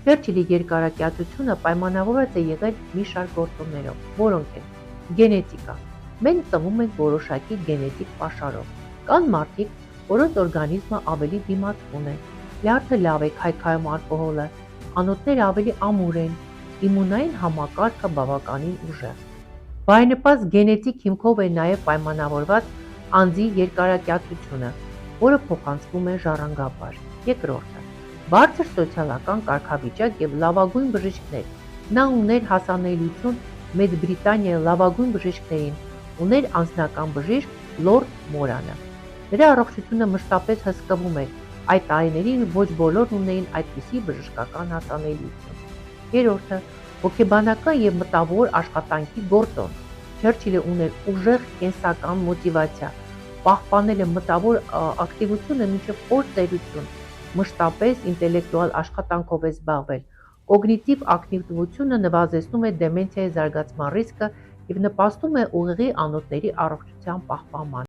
Չերչիլի երկարակյացությունը պայմանավորված է եղել մի շարք գործոններով, որոնք են գենետիկա։ Մենք ծնվում ենք որոշակի գենետիկ պաշարով։ Կան մարդիկ, որոնց օրգանիզմը ավելի դիմացկուն է, լյարդը լավ է քայքայում ալկոհոլը, անոթները ավելի ամուր են, իմունային համակարգը բավականին ուժեղ։ Բարենպաստ գենետիկ հիմքով է նաև պայմանավորված անձի երկարակյացությունը, որը փոխանցվում է ժառանգաբար։ Երկրորդը՝ բարձր սոցիալական կարգավիճակ եւ լավագույն բժիշկներ։ Նա ուներ հասանելիություն Մեծ Բրիտանիայի լավագույն բժիշկներին, ուներ անձնական բժիշկ Լորդ Մորանը։ Նրա առողջությունը մշտապես հսկվում էր, այդ տարիներին ոչ բոլորն ունեին այդպիսի բժշկական հասանելիություն։ Երրորդը՝ հոգեբանական եւ մտավոր աշխատանքի գործոն։ Չերչիլը ուներ ուժեղ կենսական մոտիվացիա, պահպանել է մտավոր ակտիվությունը մինչև խոր ծերություն, մշտապես ինտելեկտուալ աշխատանքով է զբաղվել։ Կոգնիտիվ ակտիվությունը նվազեցնում է դեմենցիայի զարգացման ռիսկը և նպաստում է ուղեղի անոթների առողջության պահպանմանը։